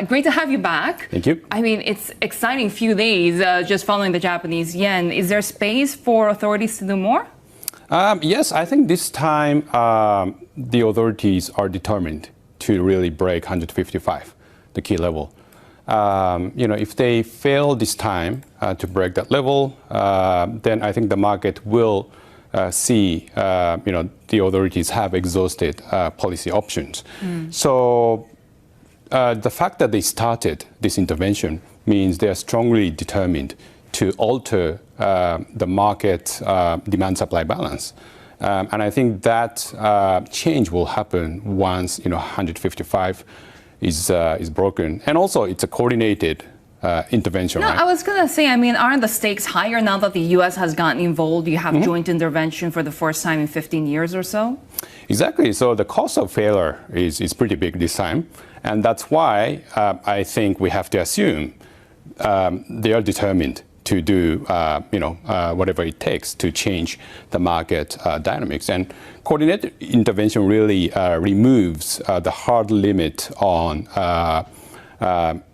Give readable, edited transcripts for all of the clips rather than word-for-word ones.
Great to have you back. Thank you. I mean, it's exciting few days just following the Japanese yen. Is there space for authorities to do more? Yes, I think this time the authorities are determined to really break 155, the key level. If they fail this time to break that level, then I think the market will see, the authorities have exhausted policy options. So the fact that they started this intervention means they are strongly determined to alter the market demand-supply balance. And I think that change will happen once 155 is broken. And also, it's a coordinated intervention. No, right? I was going to say, I mean, aren't the stakes higher now that the U.S. has gotten involved? You have joint intervention for the first time in 15 years or so? Exactly. So the cost of failure is pretty big this time. And that's why I think we have to assume they are determined to do whatever it takes to change the market dynamics. And coordinated intervention really removes the hard limit on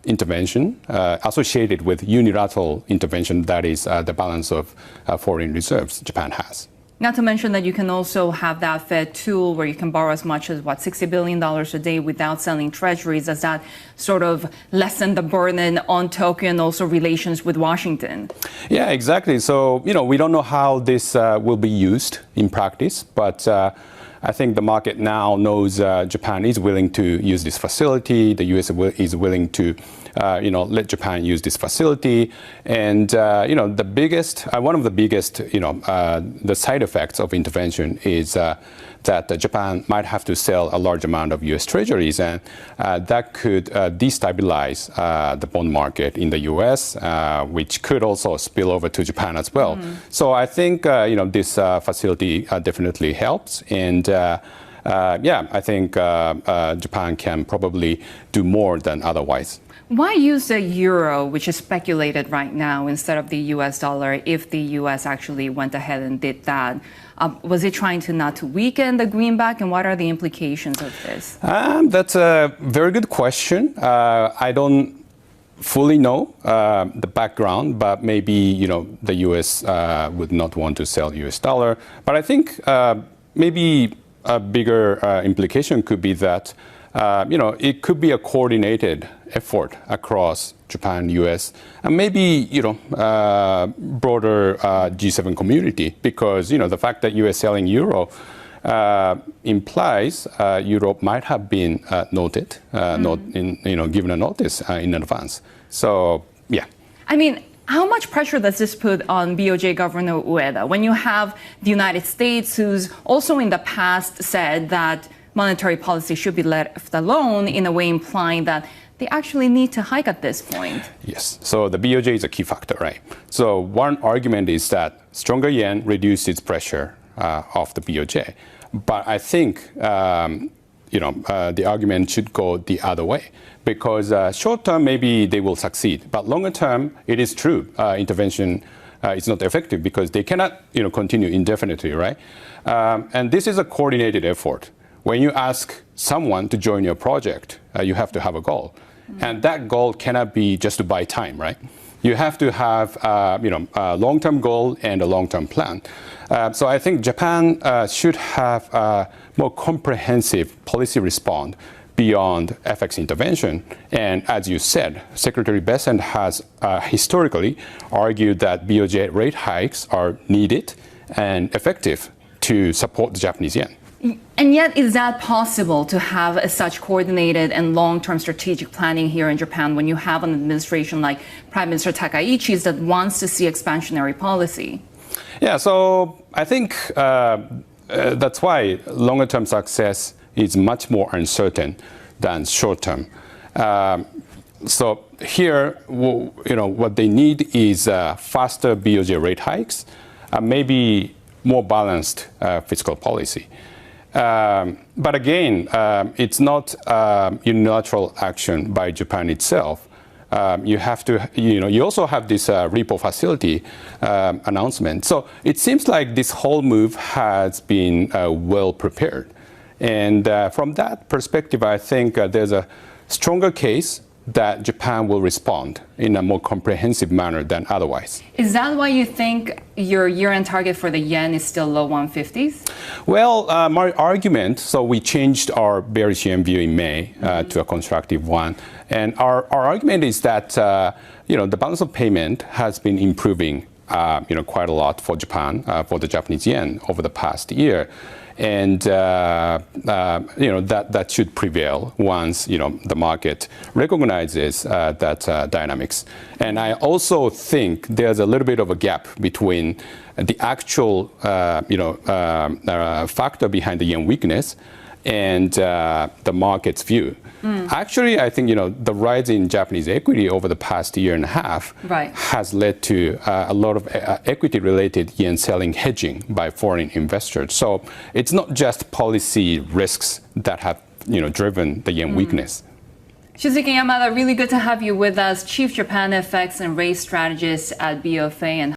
intervention associated with unilateral intervention, that is the balance of foreign reserves Japan has. Not to mention that you can also have that Fed tool where you can borrow as much as, $60 billion a day without selling treasuries. Does that sort of lessen the burden on Tokyo and also relations with Washington? Yeah, exactly. So, we don't know how this will be used in practice, but I think the market now knows Japan is willing to use this facility. The U.S. is willing to, let Japan use this facility. And, the biggest, one of the biggest, the side effects of intervention is that Japan might have to sell a large amount of U.S. treasuries, and that could destabilize the bond market in the U.S., which could also spill over to Japan as well. So I think, this facility definitely helps. And I think Japan can probably do more than otherwise. Why use the euro, which is speculated right now, instead of the U.S. dollar if the U.S. actually went ahead and did that? Was it trying to not to weaken the greenback, and what are the implications of this? That's a very good question. I don't fully know the background, but maybe the U.S. would not want to sell U.S. dollar. But I think maybe a bigger implication could be that it could be a coordinated effort across Japan, U.S., and maybe broader G7 community, because the fact that U.S. selling euro implies Europe might have been noted, given a notice in advance. So yeah. I mean, how much pressure does this put on BOJ Governor Ueda when you have the United States, who's also in the past said that monetary policy should be left alone, in a way implying that they actually need to hike at this point? Yes. So the BOJ is a key factor, right? So one argument is that stronger yen reduces pressure of the BOJ. But I think, the argument should go the other way, because short term, maybe they will succeed. But longer term, it is true. Intervention is not effective because they cannot, continue indefinitely, right? And this is a coordinated effort. When you ask someone to join your project, you have to have a goal. And that goal cannot be just to buy time, right? You have to have a long-term goal and a long-term plan. So I think Japan should have a more comprehensive policy response beyond FX intervention. And as you said, Secretary Bessent has historically argued that BOJ rate hikes are needed and effective to support the Japanese yen. And yet, is that possible to have such coordinated and long-term strategic planning here in Japan when you have an administration like Prime Minister Takaichi's that wants to see expansionary policy? Yeah, so I think that's why longer-term success is much more uncertain than short-term. So here, what they need is faster BOJ rate hikes, maybe more balanced fiscal policy. But again, it's not unilateral action by Japan itself. You have to, you also have this repo facility announcement. So it seems like this whole move has been well prepared. And from that perspective, I think there's a stronger case that Japan will respond in a more comprehensive manner than otherwise. Is that why you think your year-end target for the yen is still low 150s? Well, my argument, so we changed our bearish yen view in May to a constructive one. And our argument is that, the balance of payment has been improving, quite a lot for Japan, for the Japanese yen over the past year. And that should prevail once the market recognizes that dynamics. And I also think there's a little bit of a gap between the actual factor behind the yen weakness and the market's view. Actually, I think the rise in Japanese equity over the past year and a half has led to a lot of equity-related yen selling hedging by foreign investors. So it's not just policy risks that have driven the yen weakness. Shizuki Yamada, really good to have you with us, Chief Japan FX and Rate Strategist at BofA. And